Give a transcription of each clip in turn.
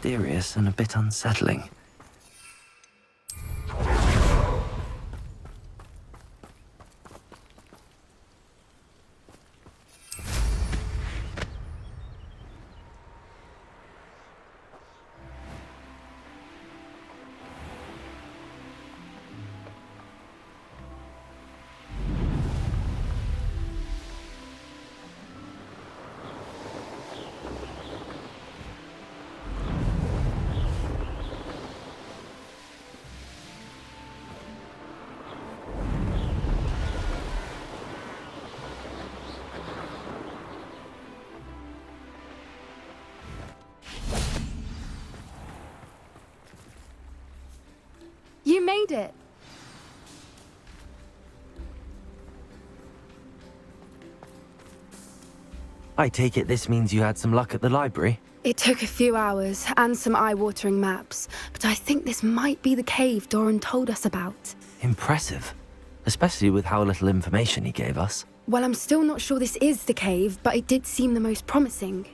mysterious and a bit unsettling. You made it! I take it this means you had some luck at the library? It took a few hours and some eye-watering maps, but I think this might be the cave Doran told us about. Impressive. Especially with how little information he gave us. Well, I'm still not sure this is the cave, but it did seem the most promising.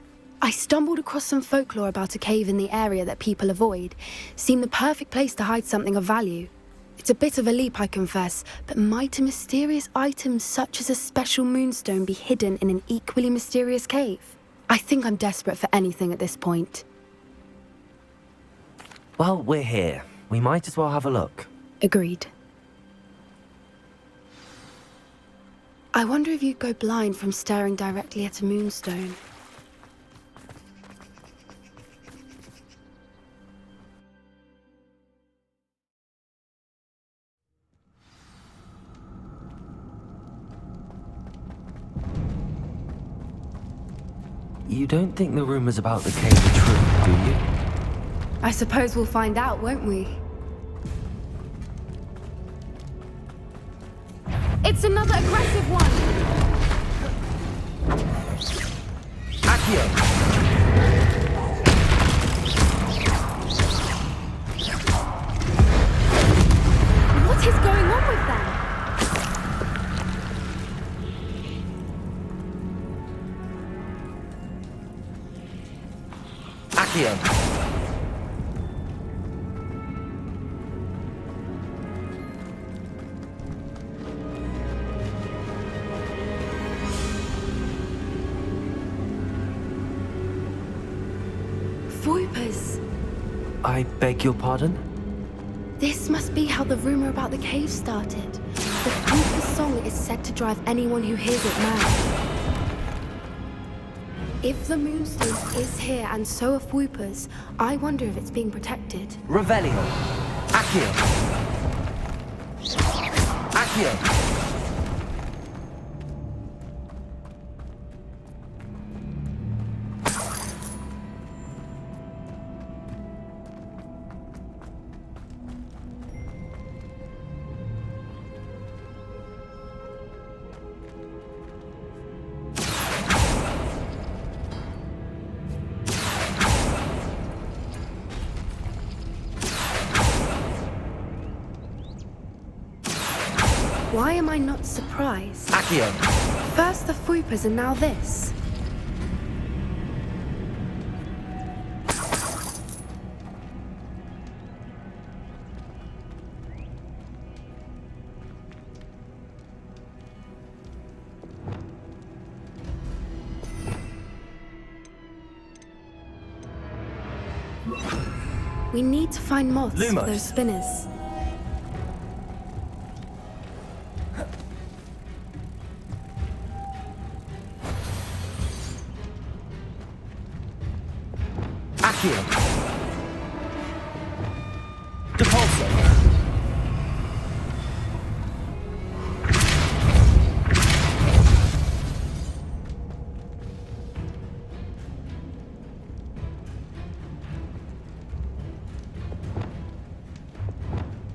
I stumbled across some folklore about a cave in the area that people avoid. Seemed the perfect place to hide something of value. It's a bit of a leap, I confess, but might a mysterious item such as a special moonstone be hidden in an equally mysterious cave? I think I'm desperate for anything at this point. Well, we're here. We might as well have a look. Agreed. I wonder if you'd go blind from staring directly at a moonstone. You don't think the rumors about the cave are true, do you? I suppose we'll find out, won't we? It's another aggressive one! Accio! What is going on with them? Accio! Voipers! I beg your pardon? This must be how the rumor about the cave started. The Voiper song is said to drive anyone who hears it mad. If the moonstone is here and so are Voipers, I wonder if it's being protected. Revelio! Accio! Accio! Why am I not surprised? Accio! First the Voipers and now this. We need to find moths Lumos. for those spinners. Accio! Depulso!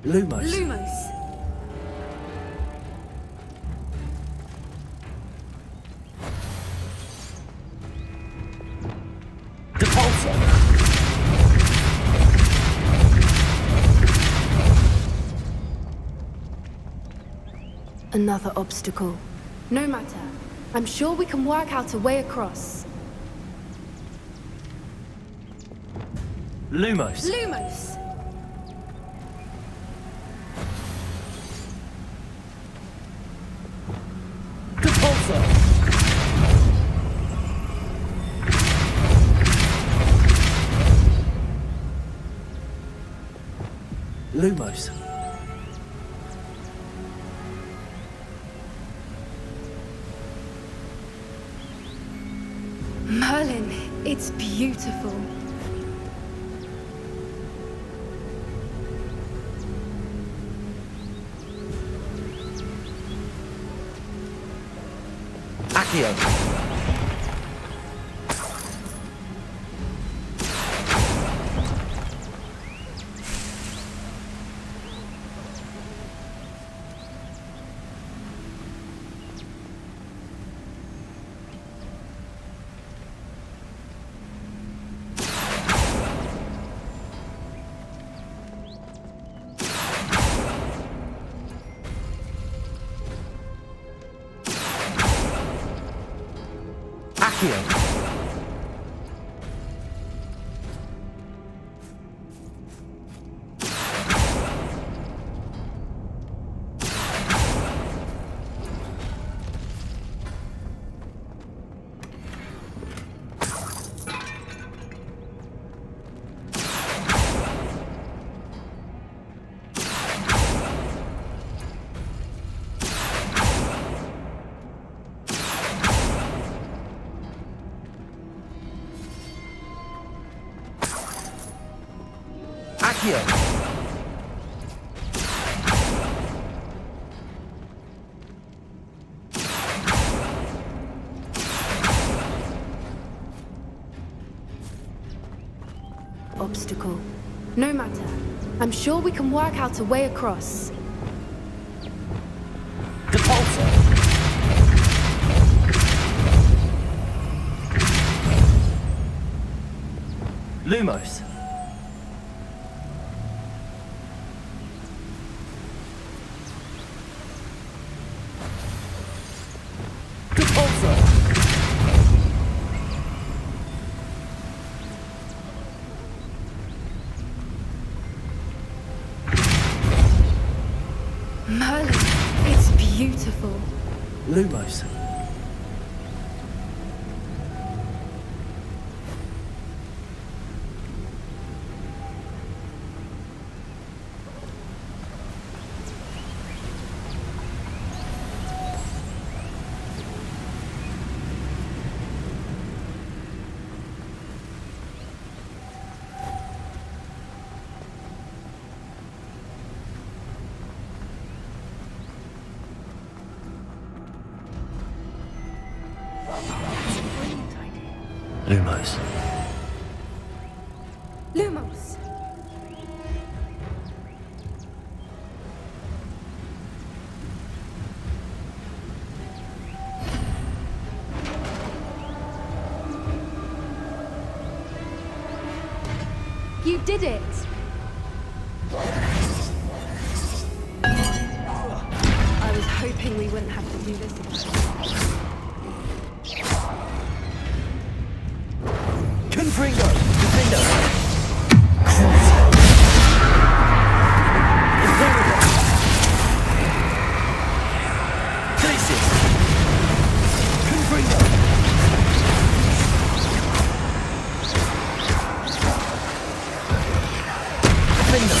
Lumos! Lumos! Depulso! Another obstacle. No matter. I'm sure we can work out a way across. Lumos. Lumos! Repulsor. Lumos. Merlin, it's beautiful. Accio. Accio. Accio. Obstacle. No matter. I'm sure we can work out a way across. Repulsor. Lumos. Repulsor. Merlin, it's beautiful. Lumos. Lumos. Lumos! You did it! I was hoping we wouldn't have to do this again. Confringo. Defender. Places. Confringo. Defender.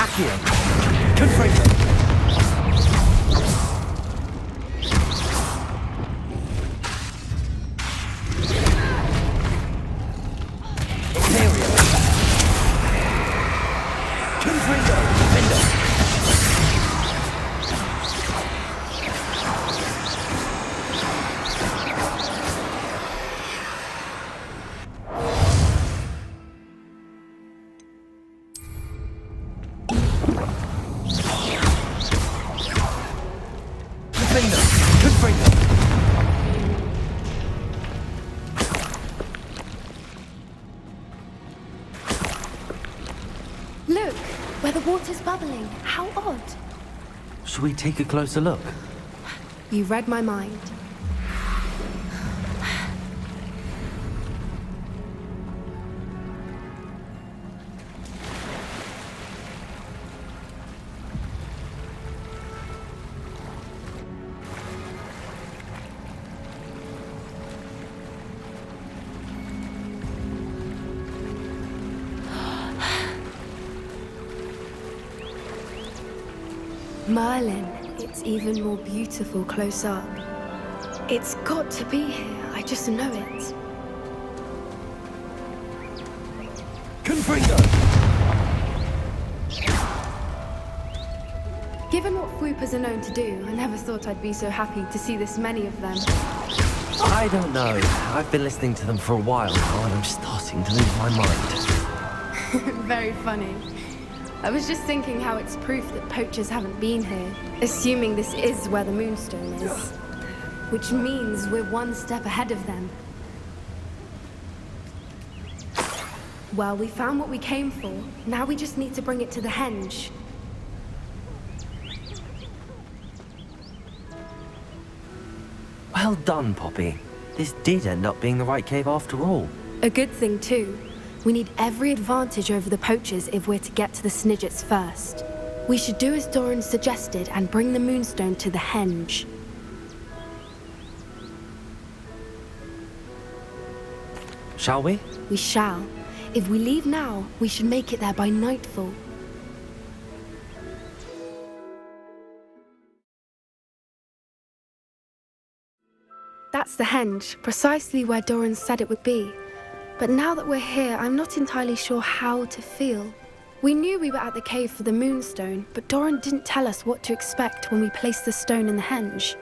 Accio. Confringo. Look, where the water's bubbling. How odd. Should we take a closer look? You read my mind. Merlin, it's even more beautiful close up. It's got to be here, I just know it. Confringo! Given what swoopers are known to do, I never thought I'd be so happy to see this many of them. I don't know. I've been listening to them for a while now, and I'm starting to lose my mind. Very funny. I was just thinking how it's proof that poachers haven't been here, assuming this is where the Moonstone is. Which means we're one step ahead of them. Well, we found what we came for. Now we just need to bring it to the henge. Well done, Poppy. This did end up being the right cave after all. A good thing, too. We need every advantage over the poachers if we're to get to the Snidgets first. We should do as Doran suggested and bring the Moonstone to the henge. Shall we? We shall. If we leave now, we should make it there by nightfall. That's the henge, precisely where Doran said it would be. But now that we're here, I'm not entirely sure how to feel. We knew we were at the cave for the Moonstone, but Doran didn't tell us what to expect when we placed the stone in the henge.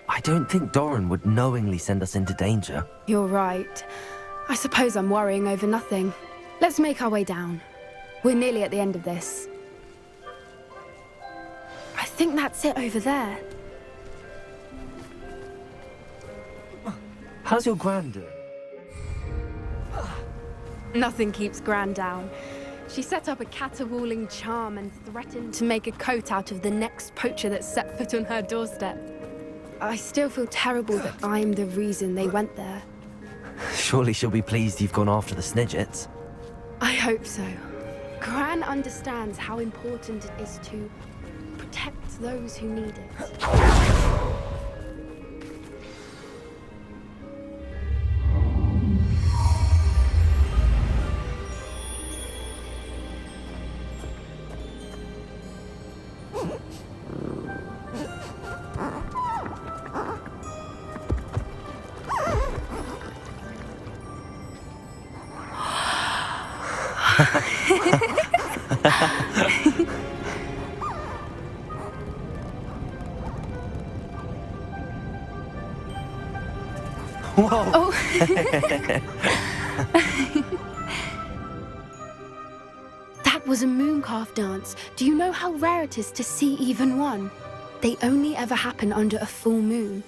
I don't think Doran would knowingly send us into danger. You're right. I suppose I'm worrying over nothing. Let's make our way down. We're nearly at the end of this. I think that's it over there. How's your gran doing? Nothing keeps Gran down. She set up a caterwauling charm and threatened to make a coat out of the next poacher that set foot on her doorstep. I still feel terrible that I'm the reason they went there. Surely she'll be pleased you've gone after the Snidgets. I hope so. Gran understands how important it is to protect those who need it. Whoa! Oh. That was a mooncalf dance. Do you know how rare it is to see even one? They only ever happen under a full moon.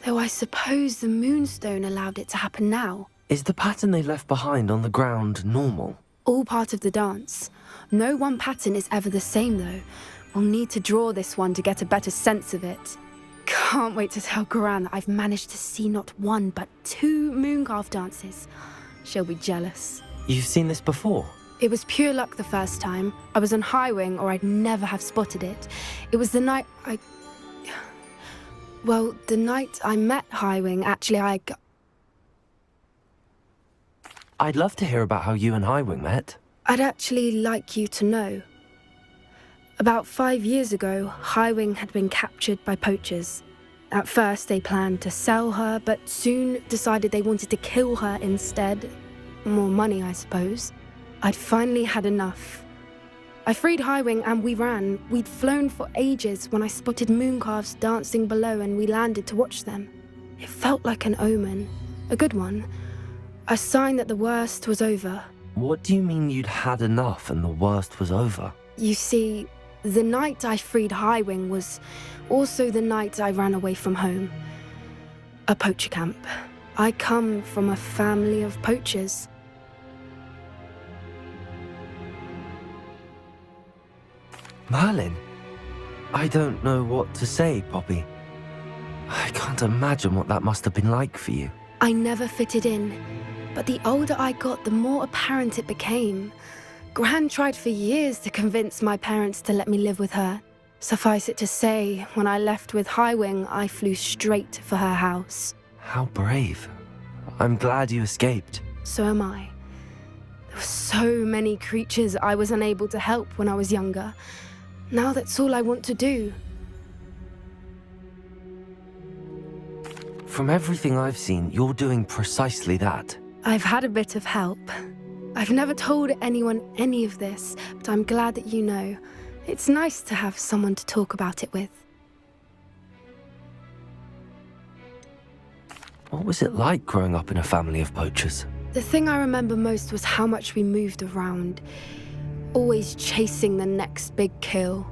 Though I suppose the Moonstone allowed it to happen now. Is the pattern they left behind on the ground normal? All part of the dance. No one pattern is ever the same, though. We'll need to draw this one to get a better sense of it. Can't wait to tell Gran that I've managed to see not one, but 2 mooncalf dances. She'll be jealous. You've seen this before? It was pure luck the first time. I was on Highwing, or I'd never have spotted it. It was the night the night I met Highwing, actually, I'd love to hear about how you and Highwing met. I'd actually like you to know. About 5 years ago, Highwing had been captured by poachers. At first, they planned to sell her, but soon decided they wanted to kill her instead. More money, I suppose. I'd finally had enough. I freed Highwing and we ran. We'd flown for ages when I spotted mooncalves dancing below and we landed to watch them. It felt like an omen. A good one. A sign that the worst was over. What do you mean you'd had enough and the worst was over? You see, the night I freed Highwing was also the night I ran away from home. A poacher camp. I come from a family of poachers. Merlin? I don't know what to say, Poppy. I can't imagine what that must have been like for you. I never fitted in, but the older I got, the more apparent it became. Gran tried for years to convince my parents to let me live with her. Suffice it to say, when I left with Highwing, I flew straight for her house. How brave. I'm glad you escaped. So am I. were so many creatures I was unable to help when I was younger. Now that's all I want to do. From everything I've seen, you're doing precisely that. I've had a bit of help. I've never told anyone any of this, but I'm glad that you know. It's nice to have someone to talk about it with. What was it like growing up in a family of poachers? The thing I remember most was how much we moved around, always chasing the next big kill.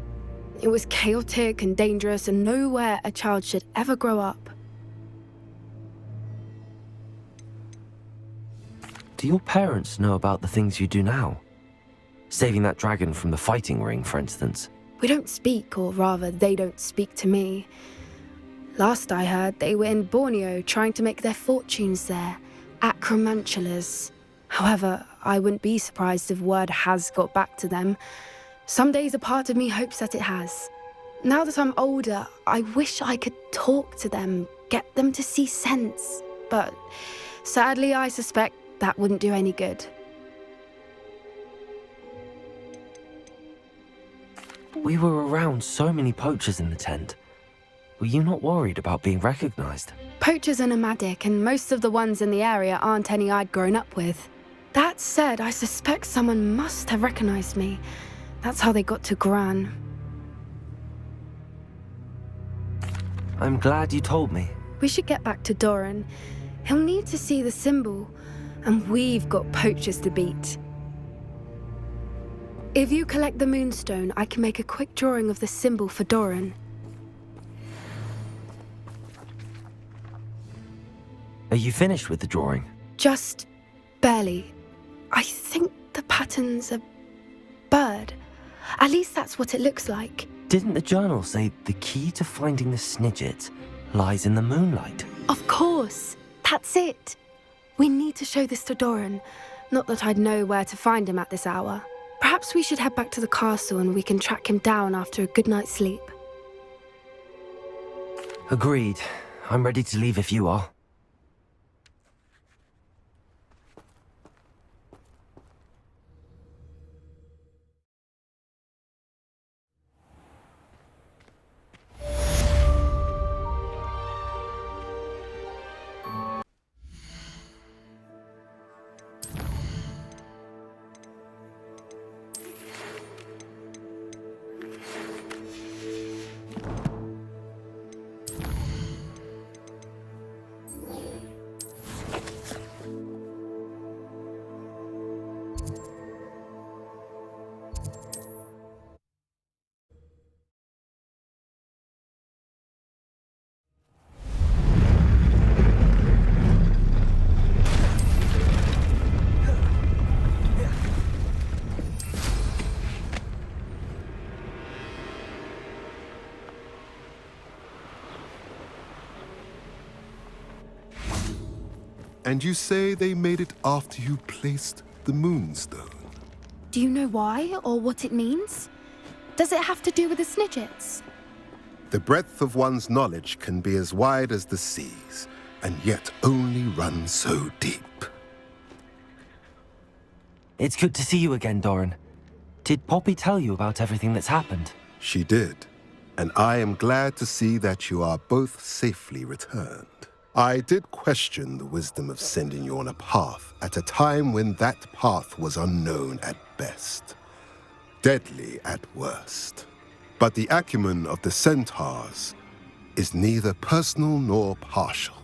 It was chaotic and dangerous, and nowhere a child should ever grow up. Do your parents know about the things you do now? Saving that dragon from the fighting ring, for instance. We don't speak, or rather, they don't speak to me. Last I heard, they were in Borneo trying to make their fortunes there, acromantulas. However, I wouldn't be surprised if word has got back to them. Some days a part of me hopes that it has. Now that I'm older, I wish I could talk to them, get them to see sense. But sadly, I suspect that wouldn't do any good. We were around so many poachers in the tent. Were you not worried about being recognized? Poachers are nomadic, and most of the ones in the area aren't any I'd grown up with. That said, I suspect someone must have recognized me. That's how they got to Gran. I'm glad you told me. We should get back to Doran. He'll need to see the symbol, and we've got poachers to beat. If you collect the moonstone, I can make a quick drawing of the symbol for Doran. Are you finished with the drawing? Just barely. I think the pattern's a bird. At least that's what it looks like. Didn't the journal say the key to finding the Snidget lies in the moonlight? Of course. That's it. We need to show this to Doran. Not that I'd know where to find him at this hour. Perhaps we should head back to the castle and we can track him down after a good night's sleep. Agreed. I'm ready to leave if you are. And you say they made it after you placed the moonstone? Do you know why or what it means? Does it have to do with the Snidgets? The breadth of one's knowledge can be as wide as the seas, and yet only run so deep. It's good to see you again, Doran. Did Poppy tell you about everything that's happened? She did, and I am glad to see that you are both safely returned. I did question the wisdom of sending you on a path at a time when that path was unknown at best, deadly at worst. But the acumen of the centaurs is neither personal nor partial.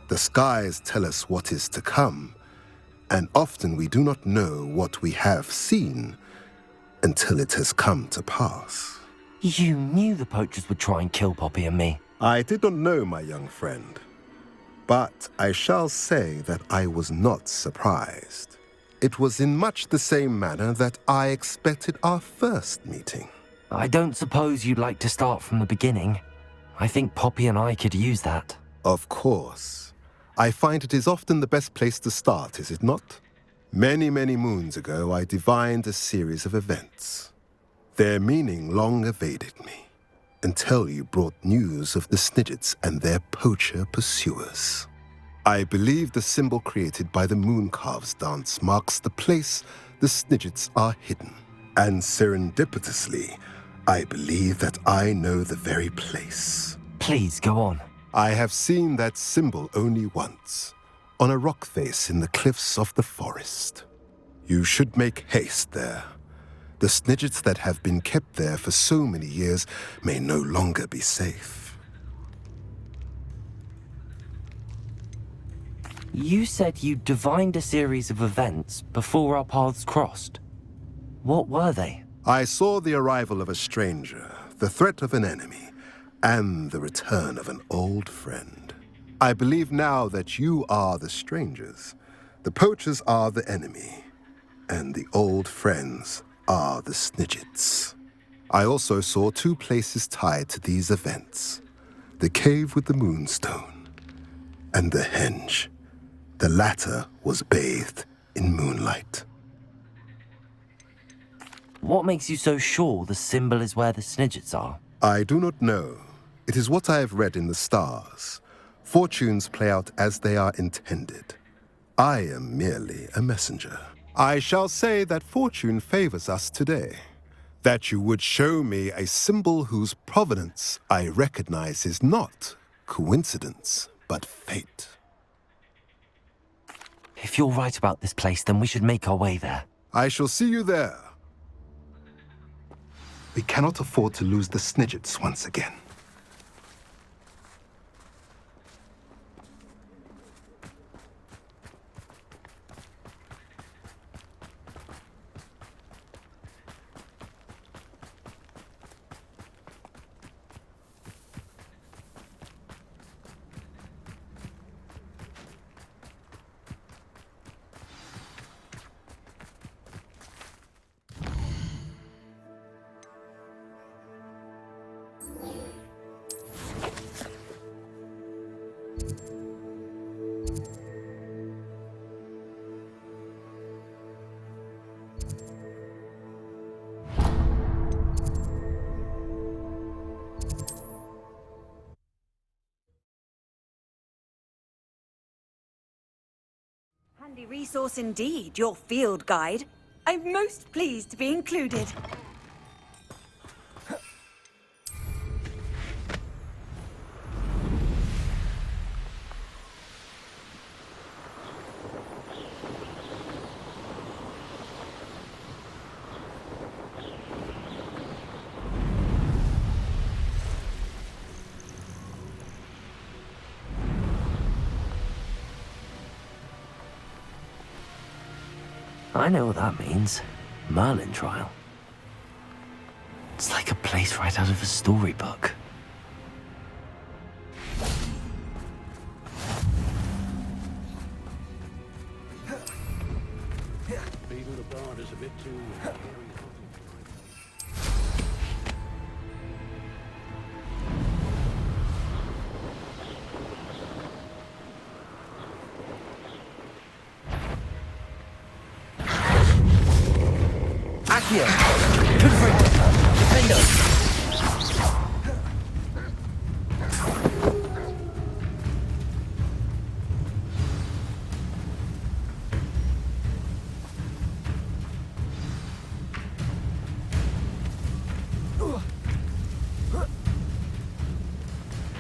The skies tell us what is to come, and often we do not know what we have seen until it has come to pass. You knew the poachers would try and kill Poppy and me. I did not know, my young friend, but I shall say that I was not surprised. It was in much the same manner that I expected our first meeting. I don't suppose you'd like to start from the beginning. I think Poppy and I could use that. Of course. I find it is often the best place to start, is it not? Many, many moons ago, I divined a series of events. Their meaning long evaded me, until you brought news of the Snidgets and their poacher pursuers. I believe the symbol created by the Mooncalves dance marks the place the Snidgets are hidden. And serendipitously, I believe that I know the very place. Please, go on. I have seen that symbol only once, on a rock face in the cliffs of the forest. You should make haste there. The Snidgets that have been kept there for so many years may no longer be safe. You said you divined a series of events before our paths crossed. What were they? I saw the arrival of a stranger, the threat of an enemy, and the return of an old friend. I believe now that you are the strangers, the poachers are the enemy, and the old friends are the Snidgets. I also saw two places tied to these events, the cave with the moonstone and the henge. The latter was bathed in moonlight. What makes you so sure the symbol is where the Snidgets are? I do not know. It is what I have read in the stars. Fortunes play out as they are intended. I am merely a messenger. I shall say that fortune favors us today. That you would show me a symbol whose provenance I recognize is not coincidence, but fate. If you're right about this place, then we should make our way there. I shall see you there. We cannot afford to lose the Snidgets once again. Handy resource indeed, your field guide. I'm most pleased to be included. I know what that means. Merlin trial. It's like a place right out of a storybook. Beating apart is a bit too Accio! Confringo! Defendo!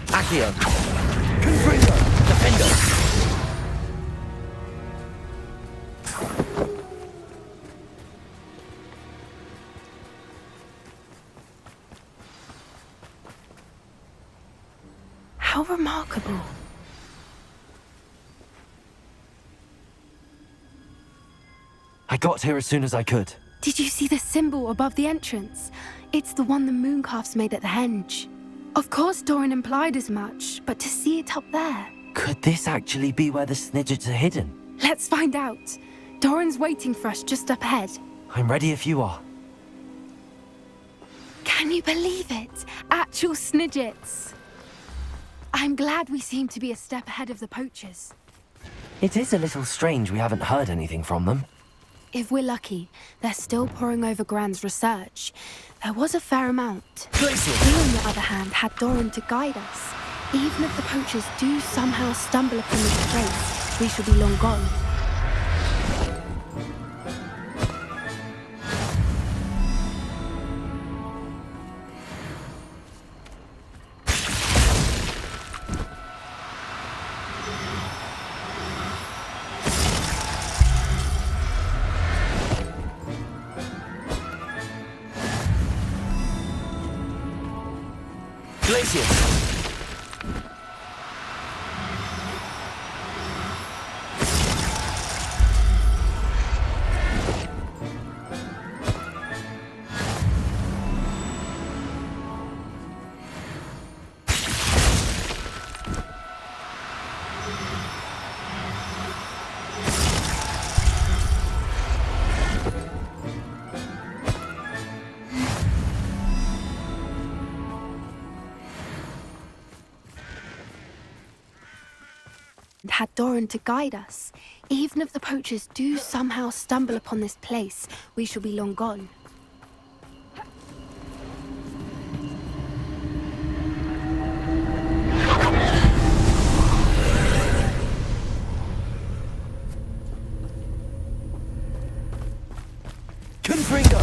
Accio! Confringo! Defendo! How remarkable. I got here as soon as I could. Did you see the symbol above the entrance? It's the one the Mooncalves made at the henge. Of course Doran implied as much, but to see it up there... Could this actually be where the Snidgets are hidden? Let's find out. Doran's waiting for us just up ahead. I'm ready if you are. Can you believe it? Actual Snidgets. I'm glad we seem to be a step ahead of the poachers. It is a little strange we haven't heard anything from them. If we're lucky, they're still poring over Gran's research. There was a fair amount. We, on the other hand, had Doran to guide us. Even if the poachers do somehow stumble upon this place, we shall be long gone. Glacius! And had Doran to guide us. Even if the poachers do somehow stumble upon this place, we shall be long gone. Confringo!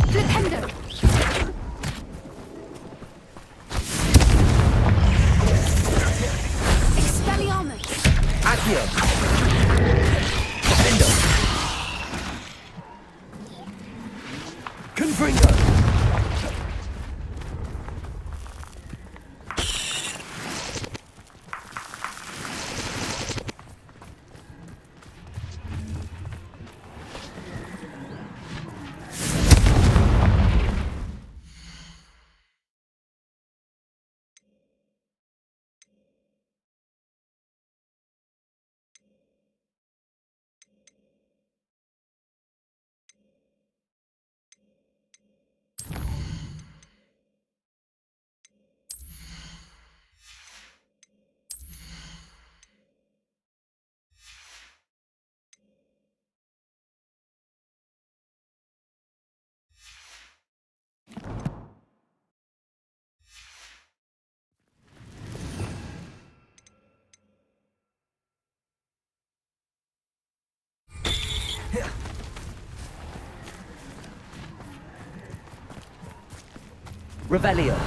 Flipendo! Expelliarmus! Accio! Defendo! Confringo! Revelio.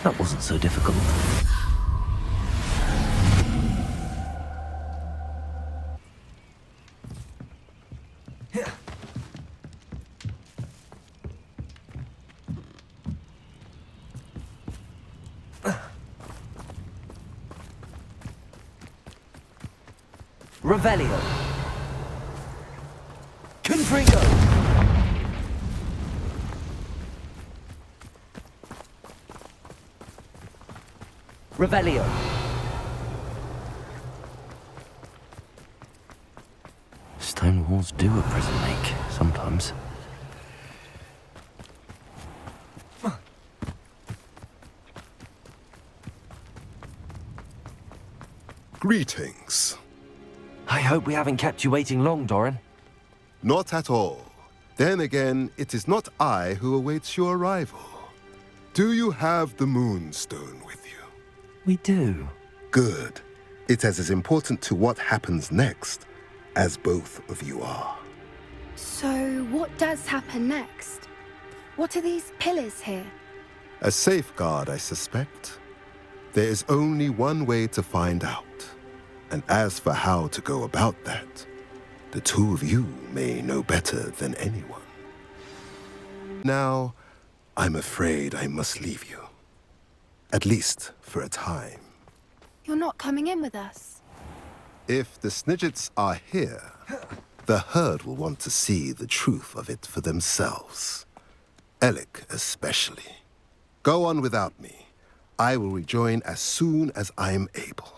That wasn't so difficult. Revelio. Confringo. Revelio. Stone walls do a prison make, sometimes. Greetings. I hope we haven't kept you waiting long, Doran. Not at all. Then again, it is not I who awaits your arrival. Do you have the Moonstone with you? We do. Good. It is as important to what happens next as both of you are. So, what does happen next? What are these pillars here? A safeguard, I suspect. There is only one way to find out. And as for how to go about that, the two of you may know better than anyone. Now, I'm afraid I must leave you. At least for a time. You're not coming in with us. If the Snidgets are here, the herd will want to see the truth of it for themselves. Alec especially. Go on without me. I will rejoin as soon as I'm able.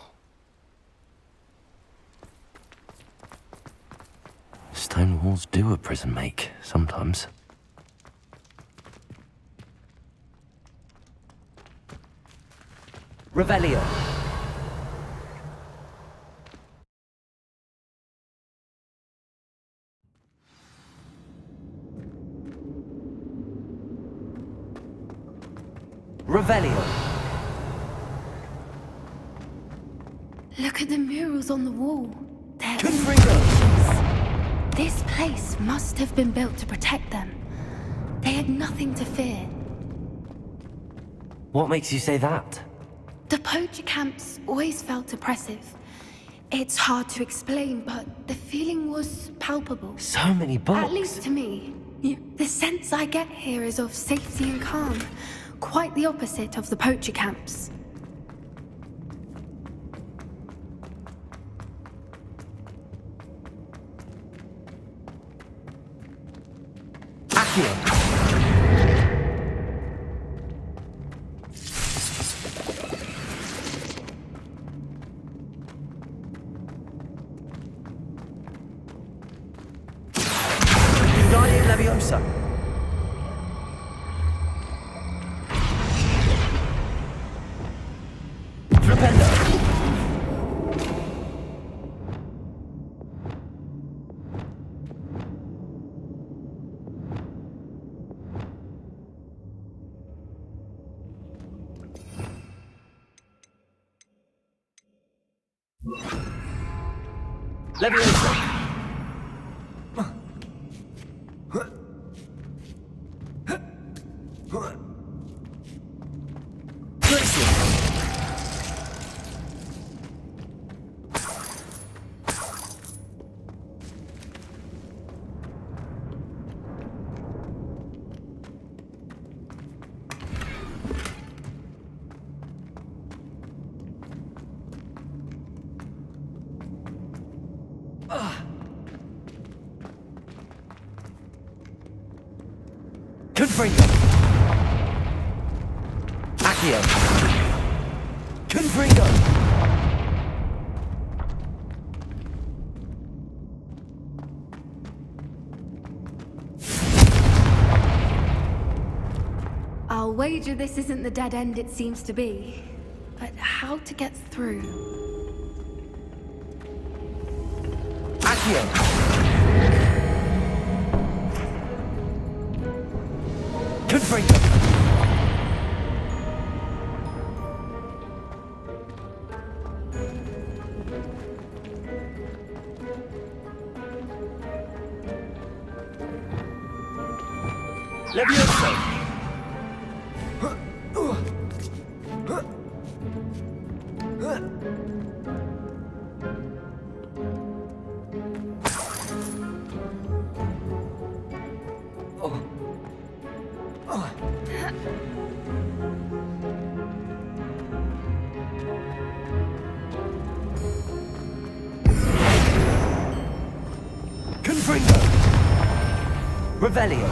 Stone walls do a prison make, sometimes. Revelio. Revelio. Look at the murals on the wall. They're Confringo. This place must have been built to protect them. They had nothing to fear. What makes you say that? The poacher camps always felt oppressive. It's hard to explain, but the feeling was palpable. So many books. At least to me. The sense I get here is of safety and calm. Quite the opposite of the poacher camps. Accio. Wingardium Leviosa. Flipendo. Leviosa. Confringo. Accio. Confringo. I'll wager this isn't the dead end it seems to be. But how to get through? Accio. Confringo. Leviosa. Confringo. Revelio.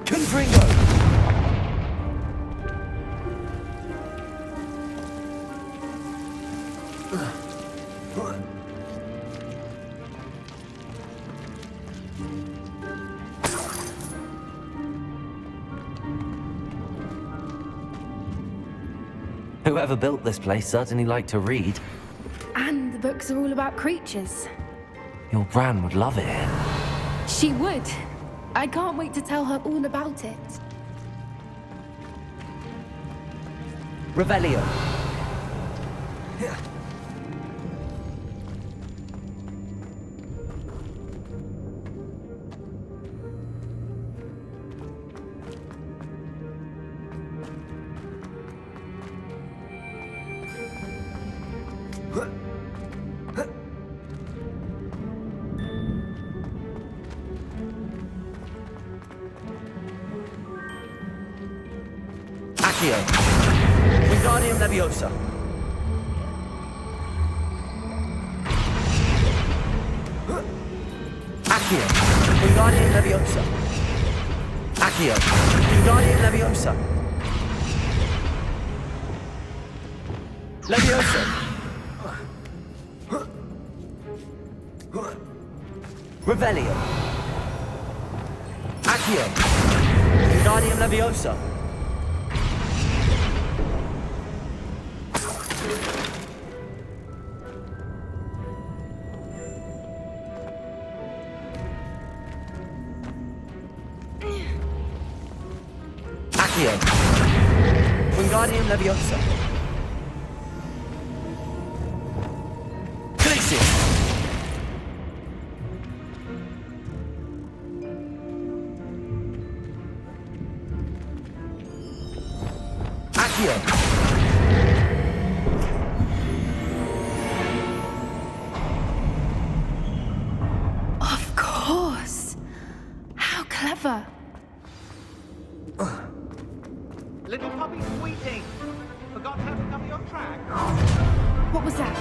Confringo. Whoever built this place certainly liked to read. And the books are all about creatures. Your Gran would love it here. She would. I can't wait to tell her all about it. Revelio. Accio. Wingardium Leviosa. Accio. Wingardium Leviosa. Accio. Wingardium Leviosa. Leviosa. Revelio. Accio. Wingardium Leviosa. Accio. Wingardium Leviosa. Glacius. Accio. Of course. How clever. Little puppy sweetie! Forgot how to cover your track? What was that?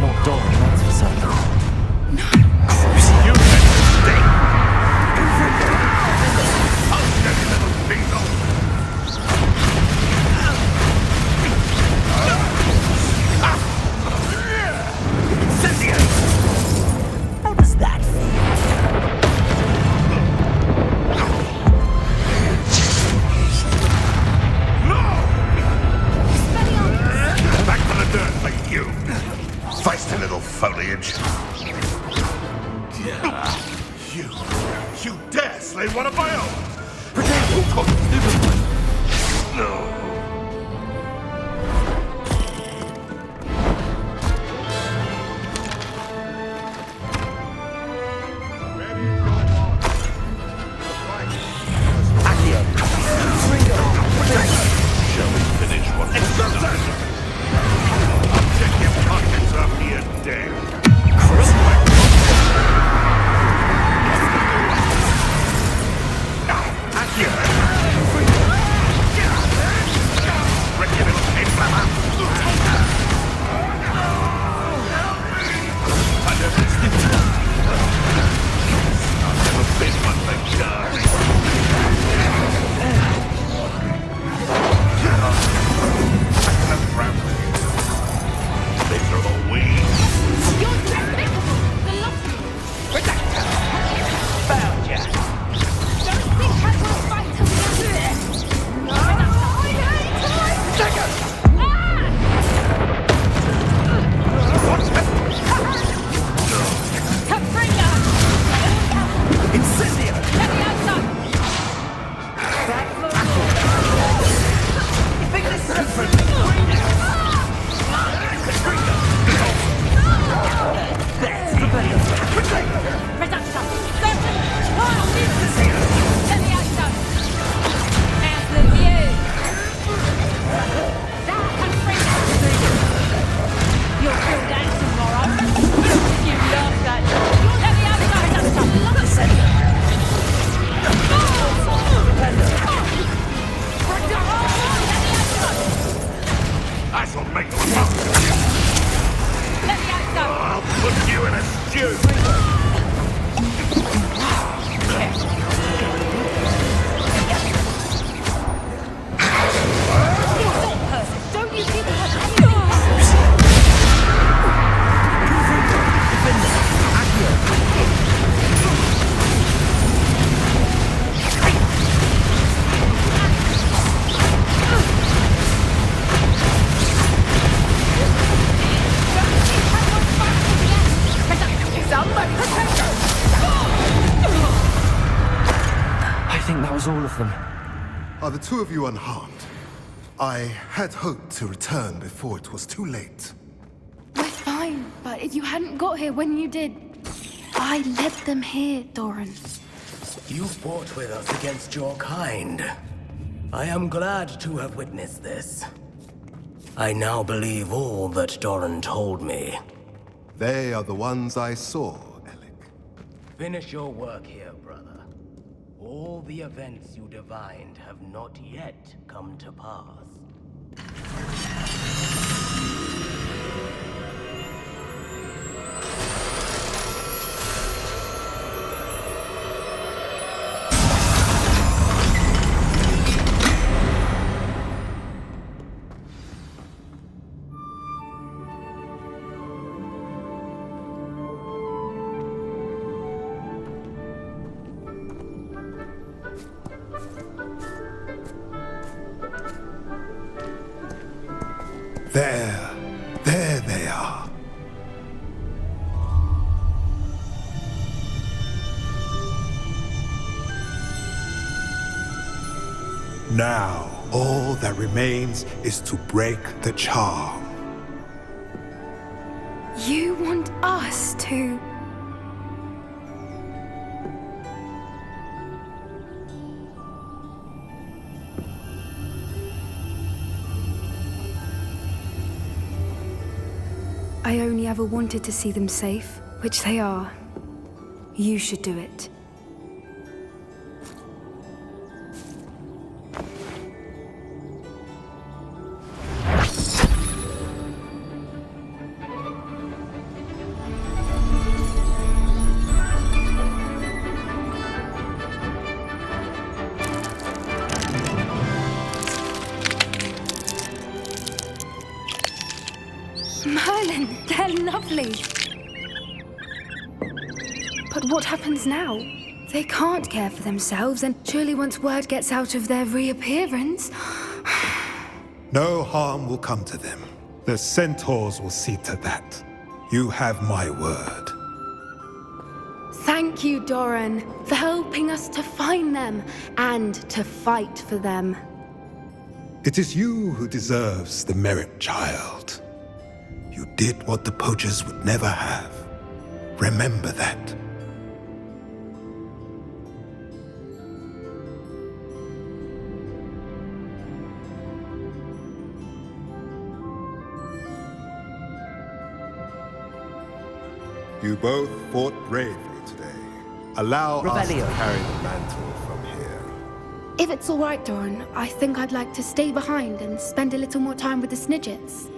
Not Doran, that's for certain. You made a mistake! I'll get you, little dingle! How does that feel? Back to the dirt for you! Feisty little foliage! You dare slay one of my own! No! Accio. Shall we finish what we've started? I'll check your pockets after you're dead. Accio. Reckon it'll pay for that? I've never been one like God. They throw away. You're despicable! The lot of you! Found ya. Don't think I will fight till the end! Incendio. Leviosa! You think this is different? There's Revelio. Reducta! Certain! Leviosa! As the view! That confringo! You'll feel that tomorrow! You love that! Leviosa! Reducta! I shall make a mouth of you. Leviosa! I'll put you in a stew. Don't you give her Shall was all of them. Are the two of you unharmed? I had hoped to return before it was too late. We're fine, but if you hadn't got here when you did, I led them here, Doran. You fought with us against your kind. I am glad to have witnessed this. I now believe all that Doran told me. They are the ones I saw, Alec. Finish your work here, brother. All the events you divined have not yet come to pass. There they are. Now, all that remains is to break the charm. You want us to... I only ever wanted to see them safe, which they are. You should do it. Merlin, they're lovely. But what happens now? They can't care for themselves, and surely once word gets out of their reappearance... No harm will come to them. The centaurs will see to that. You have my word. Thank you, Doran, for helping us to find them and to fight for them. It is you who deserves the merit, child. You did what the poachers would never have. Remember that. You both fought bravely today. Allow us to carry the mantle from here. If it's all right, Doran, I think I'd like to stay behind and spend a little more time with the Snidgets.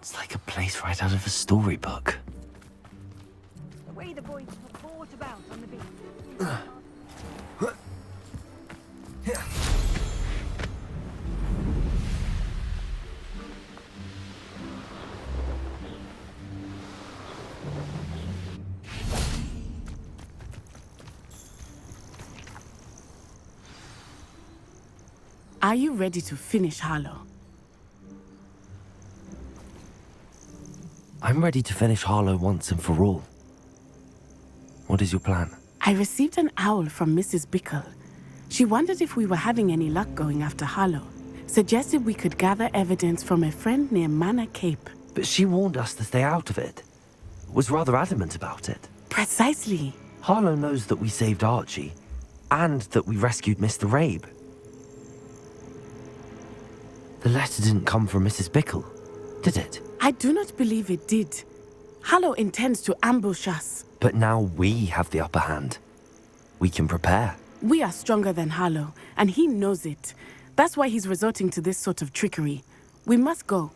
It's like a place right out of a storybook. The way the boys fought about on the beach. Are you ready to finish Harlow? I'm ready to finish Harlow once and for all. What is your plan? I received an owl from Mrs. Bickle. She wondered if we were having any luck going after Harlow. Suggested we could gather evidence from a friend near Manor Cape. But she warned us to stay out of it. Was rather adamant about it. Precisely. Harlow knows that we saved Archie. and that we rescued Mr. Rabe. The letter didn't come from Mrs. Bickle, did it? I do not believe it did. Hallow intends to ambush us. But now we have the upper hand. We can prepare. We are stronger than Hallow, and he knows it. That's why he's resorting to this sort of trickery. We must go.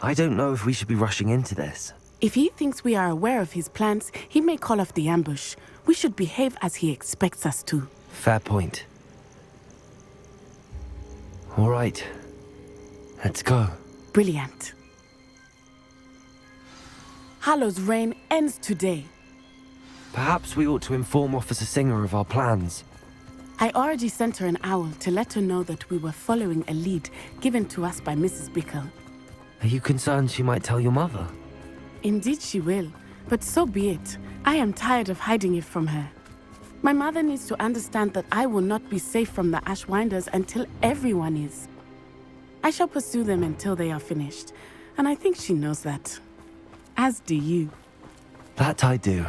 I don't know if we should be rushing into this. If he thinks we are aware of his plans, he may call off the ambush. We should behave as he expects us to. Fair point. All right. Let's go. Brilliant. Hallow's reign ends today. Perhaps we ought to inform Officer Singer of our plans. I already sent her an owl to let her know that we were following a lead given to us by Mrs. Bickle. Are you concerned she might tell your mother? Indeed she will, but so be it. I am tired of hiding it from her. My mother needs to understand that I will not be safe from the Ashwinders until everyone is. I shall pursue them until they are finished, and I think she knows that. As do you. That I do.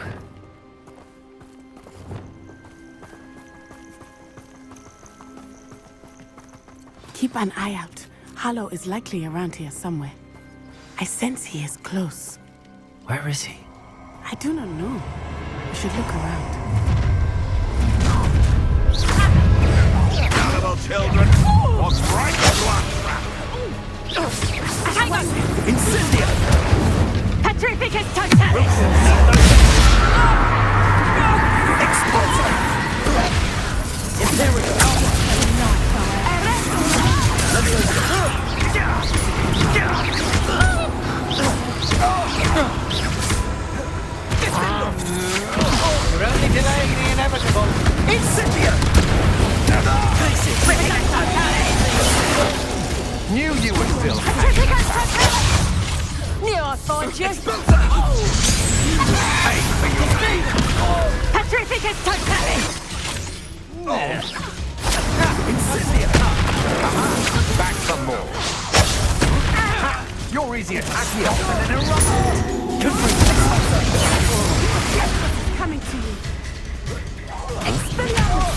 Keep an eye out. Hallow is likely around here somewhere. I sense he is close. Where is he? I do not know. We should look around. Gullible children! What's right Hang on! Incendio! Petrificus totalis! Expulsor! Imperial! You're only delaying the inevitable. Incendio! Knew you would feel Knew I'd find you! pain for your pain! Petrificus totalis! Incendio! Come on, back some more. You're easy at acting than an eruption. Coming to you. Expelliarmus!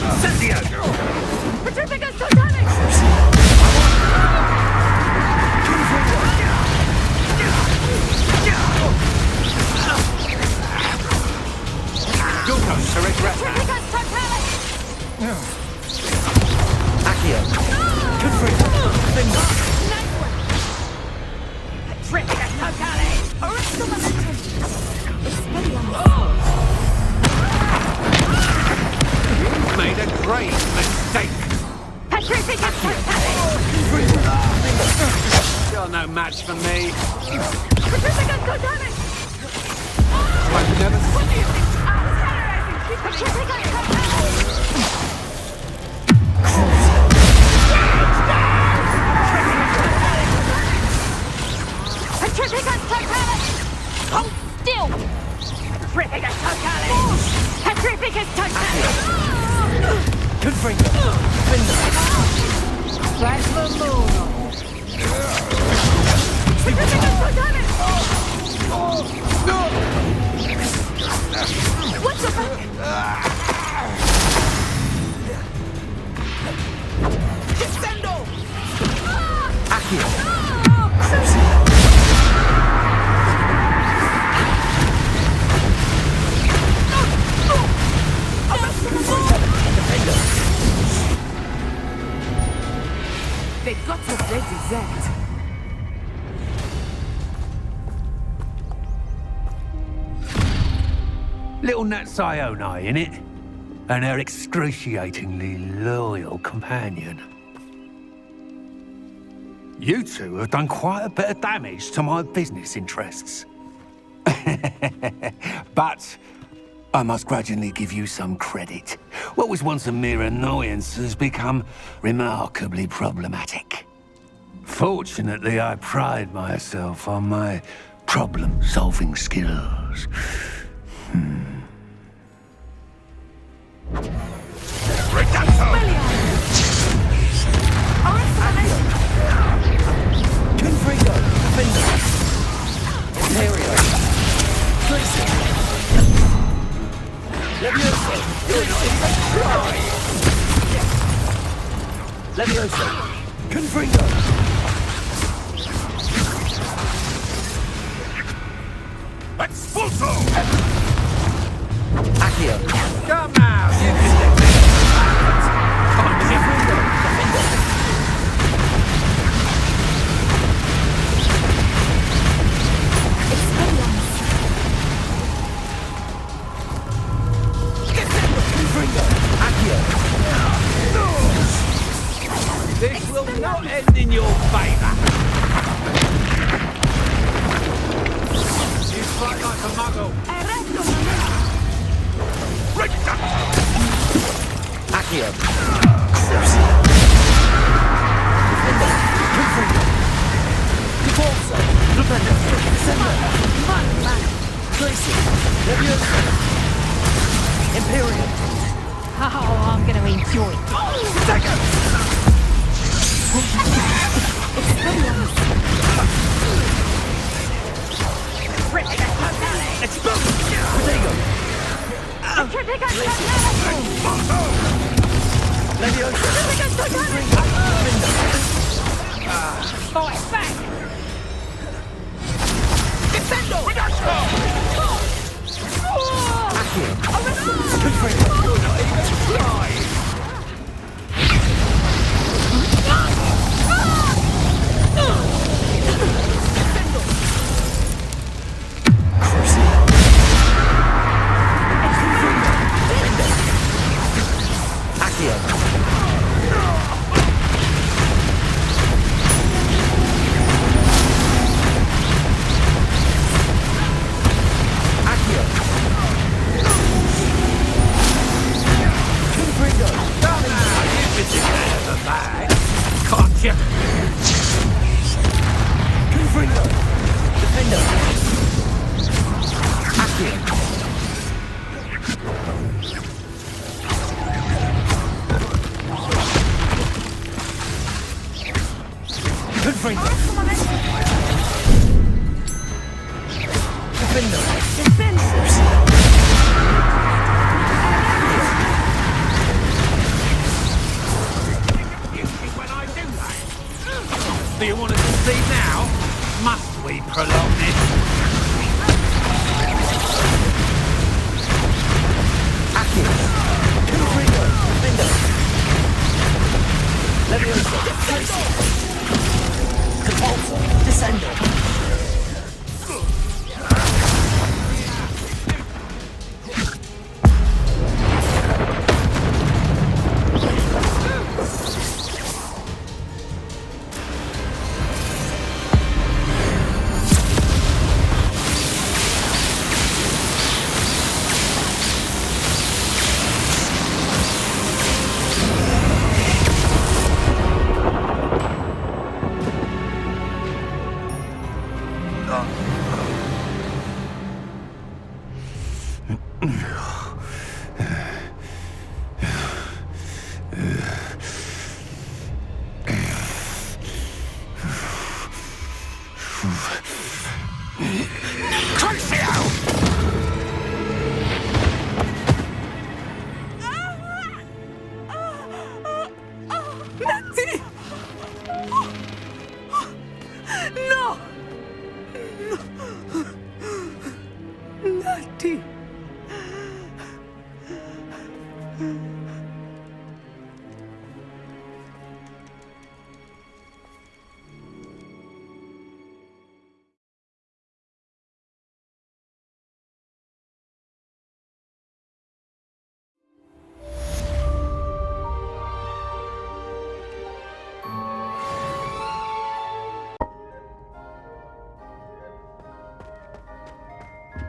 Incendio! Petrificus totalis! You're going to regret that. Petrificus totalis! Accio! Confringo! Petrificus totalis! Arrestum momentum! You've made a great mistake. Petrificus totalis! You're no match for me. Petrificus totalis! I've never What do you think? Petrificus totalis! Petrificus totalis! Hold still! Petrificus totalis! Petrificus totalis! Confringo! Flash the moon! Petrificus totalis! What the fuck? Descendo! Accio! They've got us their dessert. Little Nat Sioni, innit? And her excruciatingly loyal companion. You two have done quite a bit of damage to my business interests. But I must grudgingly give you some credit. What was once a mere annoyance has become remarkably problematic. Fortunately, I pride myself on my problem-solving skills. Confringo! Finder! Imperial! Leviosa! Confringo! Expulso! Accio! Come now, you can take this. Confringo! Confringo! Accio! This will not end in your favor. You fight like a muggle. Accio! Confringo! Repulso! Defender! Sender! Tracy! Leviosa! Imperium! Oh, I'm gonna enjoy it. Second! Fight back! Do you want to see now? Must we prolong this?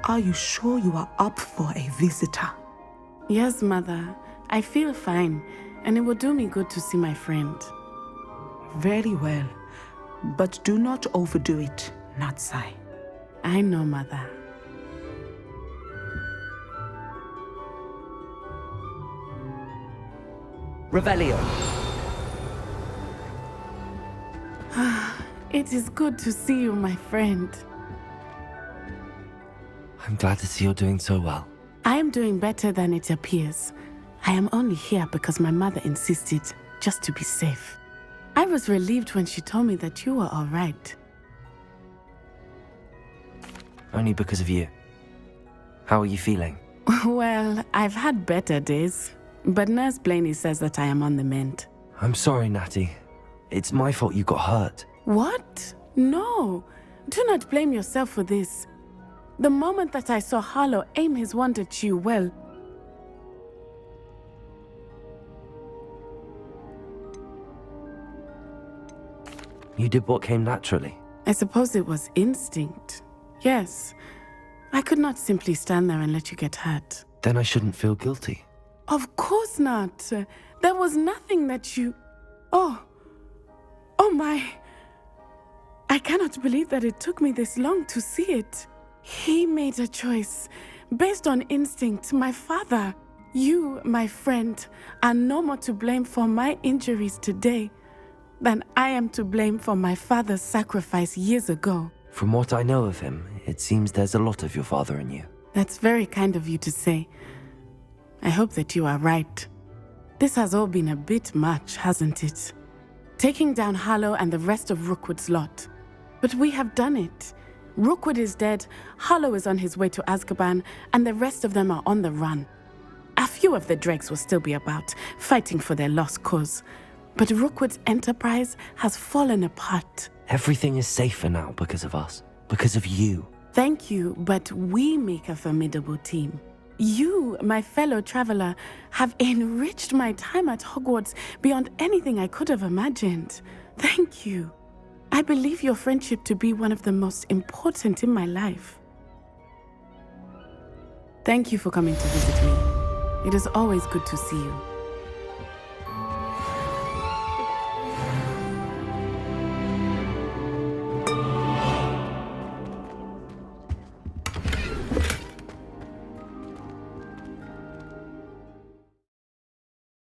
Are you sure you are up for a visitor? Yes, Mother. I feel fine, and it will do me good to see my friend. Very well. But do not overdo it, Natsai. I know, Mother. Revelio. It is good to see you, my friend. I'm glad to see you're doing so well. I am doing better than it appears. I am only here because my mother insisted, just to be safe. I was relieved when she told me that you were all right. Only because of you. How are you feeling? Well, I've had better days, but Nurse Blaney says that I am on the mend. I'm sorry, Natty. It's my fault you got hurt. What? No. Do not blame yourself for this. The moment that I saw Harlow aim his wand at you, well... You did what came naturally. I suppose it was instinct. Yes. I could not simply stand there and let you get hurt. Then I shouldn't feel guilty. Of course not. There was nothing that you... Oh my... I cannot believe that it took me this long to see it. He made a choice based on instinct. My father, you, my friend, are no more to blame for my injuries today than I am to blame for my father's sacrifice years ago. From what I know of him, it seems there's a lot of your father in you. That's very kind of you to say. I hope that you are right. This has all been a bit much, hasn't it? Taking down Harlow and the rest of Rookwood's lot. But we have done it. Rookwood is dead, Harlow is on his way to Azkaban, and the rest of them are on the run. A few of the dregs will still be about, fighting for their lost cause. But Rookwood's enterprise has fallen apart. Everything is safer now because of us. Because of you. Thank you, but we make a formidable team. You, my fellow traveler, have enriched my time at Hogwarts beyond anything I could have imagined. Thank you. I believe your friendship to be one of the most important in my life. Thank you for coming to visit me. It is always good to see you.